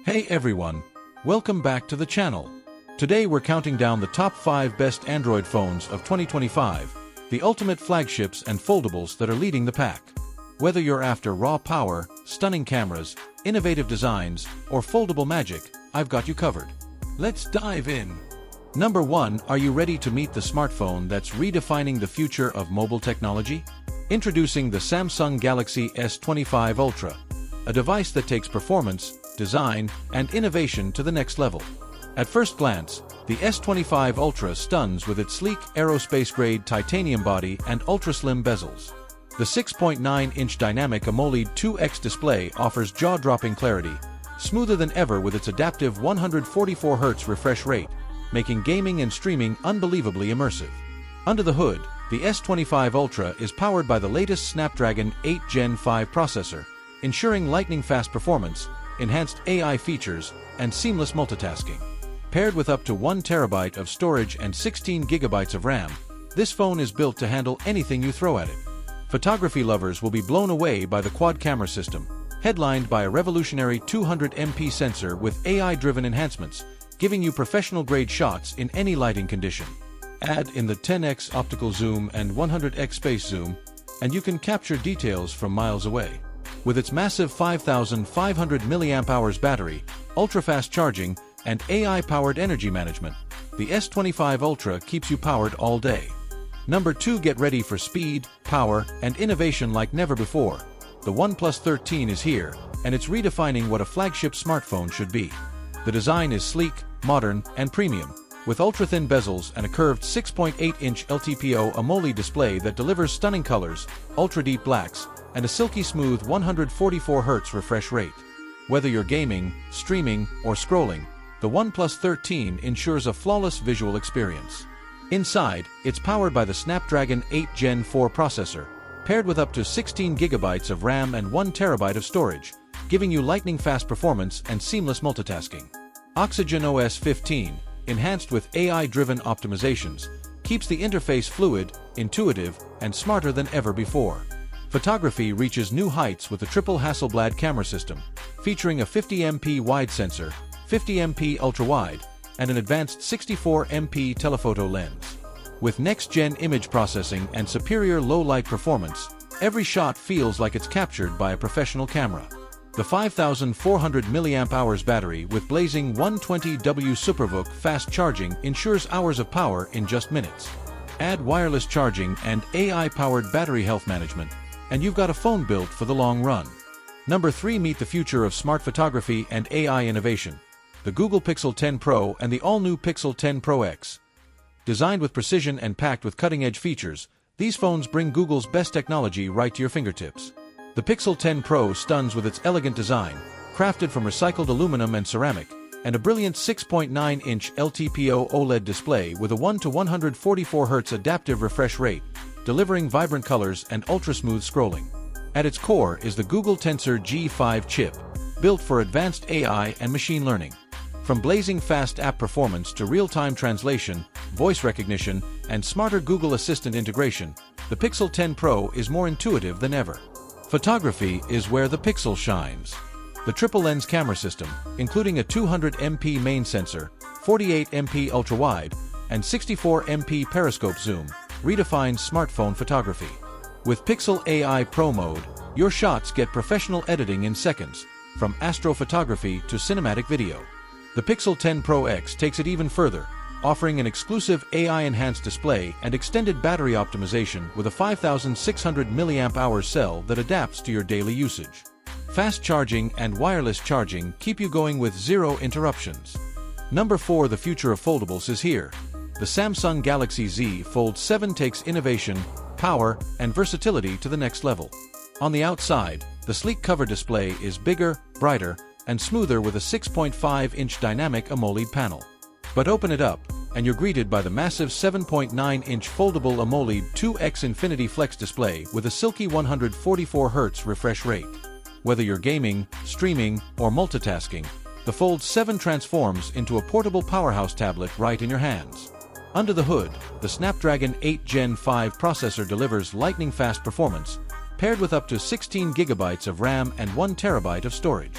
Hey everyone, welcome back to the channel. Today we're counting down the top 5 best Android phones of 2025, the ultimate flagships and foldables that are leading the pack. Whether you're after raw power, stunning cameras, innovative designs, or foldable magic, I've got you covered. Let's dive in. Number 1, are you ready to meet the smartphone that's redefining the future of mobile technology? Introducing the Samsung Galaxy S25 Ultra, a device that takes performance, design, and innovation to the next level. At first glance, the S25 Ultra stuns with its sleek, aerospace-grade titanium body and ultra-slim bezels. The 6.9-inch dynamic AMOLED 2X display offers jaw-dropping clarity, smoother than ever with its adaptive 144Hz refresh rate, making gaming and streaming unbelievably immersive. Under the hood, the S25 Ultra is powered by the latest Snapdragon 8 Gen 5 processor, ensuring lightning-fast performance, enhanced AI features, and seamless multitasking. Paired with up to 1 TB of storage and 16 GB of RAM, this phone is built to handle anything you throw at it. Photography lovers will be blown away by the quad camera system, headlined by a revolutionary 200MP sensor with AI-driven enhancements, giving you professional-grade shots in any lighting condition. Add in the 10x optical zoom and 100x space zoom, and you can capture details from miles away. With its massive 5,500 mAh battery, ultra-fast charging, and AI-powered energy management, the S25 Ultra keeps you powered all day. Number 2, get ready for speed, power, and innovation like never before. The OnePlus 13 is here, and it's redefining what a flagship smartphone should be. The design is sleek, modern, and premium, with ultra-thin bezels and a curved 6.8-inch LTPO AMOLED display that delivers stunning colors, ultra-deep blacks, and a silky smooth 144Hz refresh rate. Whether you're gaming, streaming, or scrolling, the OnePlus 13 ensures a flawless visual experience. Inside, it's powered by the Snapdragon 8 Gen 4 processor, paired with up to 16 GB of RAM and 1 TB of storage, giving you lightning-fast performance and seamless multitasking. Oxygen OS 15, enhanced with AI-driven optimizations, keeps the interface fluid, intuitive, and smarter than ever before. Photography reaches new heights with the triple Hasselblad camera system, featuring a 50MP wide sensor, 50MP ultra-wide, and an advanced 64MP telephoto lens. With next-gen image processing and superior low-light performance, every shot feels like it's captured by a professional camera. The 5,400 mAh battery with blazing 120W SuperVOOC fast charging ensures hours of power in just minutes. Add wireless charging and AI-powered battery health management, and you've got a phone built for the long run. Number 3, meet the future of smart photography and AI innovation. The Google Pixel 10 Pro and the all-new Pixel 10 Pro X. Designed with precision and packed with cutting-edge features, these phones bring Google's best technology right to your fingertips. The Pixel 10 Pro stuns with its elegant design, crafted from recycled aluminum and ceramic, and a brilliant 6.9-inch LTPO OLED display with a 1:144Hz adaptive refresh rate, delivering vibrant colors and ultra-smooth scrolling. At its core is the Google Tensor G5 chip, built for advanced AI and machine learning. From blazing fast app performance to real-time translation, voice recognition, and smarter Google Assistant integration, the Pixel 10 Pro is more intuitive than ever. Photography is where the Pixel shines. The triple-lens camera system, including a 200MP main sensor, 48MP ultra-wide, and 64MP periscope zoom, redefines smartphone photography. With Pixel AI Pro mode, your shots get professional editing in seconds, from astrophotography to cinematic video. The Pixel 10 Pro X takes it even further, offering an exclusive AI-enhanced display and extended battery optimization with a 5,600 mAh cell that adapts to your daily usage. Fast charging and wireless charging keep you going with zero interruptions. Number 4, the future of foldables is here. The Samsung Galaxy Z Fold 7 takes innovation, power, and versatility to the next level. On the outside, the sleek cover display is bigger, brighter, and smoother with a 6.5-inch dynamic AMOLED panel. But open it up, and you're greeted by the massive 7.9-inch foldable AMOLED 2X Infinity Flex display with a silky 144Hz refresh rate. Whether you're gaming, streaming, or multitasking, the Fold 7 transforms into a portable powerhouse tablet right in your hands. Under the hood, the Snapdragon 8 Gen 5 processor delivers lightning-fast performance, paired with up to 16 GB of RAM and 1 TB of storage.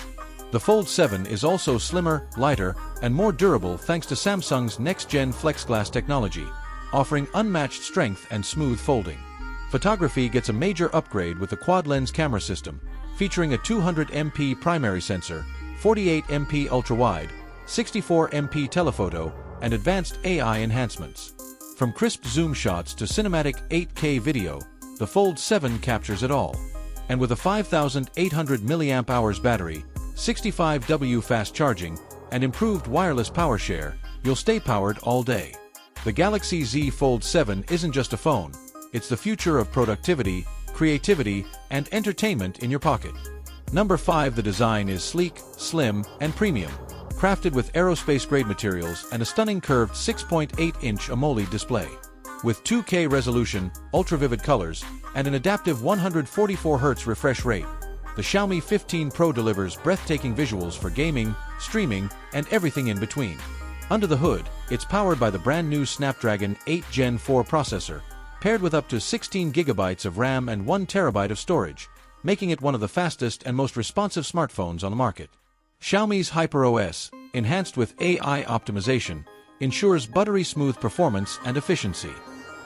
The Fold 7 is also slimmer, lighter, and more durable thanks to Samsung's next-gen FlexGlass technology, offering unmatched strength and smooth folding. Photography gets a major upgrade with the quad-lens camera system, featuring a 200MP primary sensor, 48MP ultra-wide, 64MP telephoto, and advanced AI enhancements. From crisp zoom shots to cinematic 8K video, the Fold 7 captures it all. And with a 5,800 mAh battery, 65W fast charging, and improved wireless power share, you'll stay powered all day. The Galaxy Z Fold 7 isn't just a phone, it's the future of productivity, creativity, and entertainment in your pocket. Number 5. The design is sleek, slim, and premium, crafted with aerospace-grade materials and a stunning curved 6.8-inch AMOLED display. With 2K resolution, ultra-vivid colors, and an adaptive 144Hz refresh rate, the Xiaomi 15 Pro delivers breathtaking visuals for gaming, streaming, and everything in between. Under the hood, it's powered by the brand-new Snapdragon 8 Gen 4 processor, paired with up to 16 GB of RAM and 1 TB of storage, making it one of the fastest and most responsive smartphones on the market. Xiaomi's HyperOS, enhanced with AI optimization, ensures buttery smooth performance and efficiency.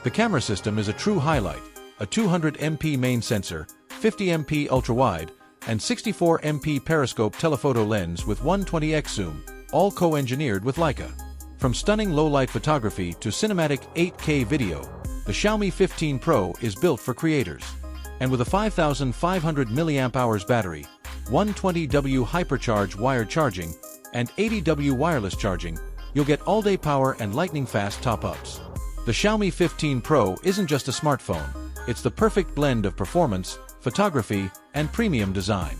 The camera system is a true highlight, a 200MP main sensor, 50MP ultra-wide, and 64MP periscope telephoto lens with 120x zoom, all co-engineered with Leica. From stunning low-light photography to cinematic 8K video, the Xiaomi 15 Pro is built for creators. And with a 5,500 mAh battery, 120W hypercharge wired charging, and 80W wireless charging, you'll get all-day power and lightning-fast top-ups. The Xiaomi 15 Pro isn't just a smartphone, it's the perfect blend of performance, photography, and premium design.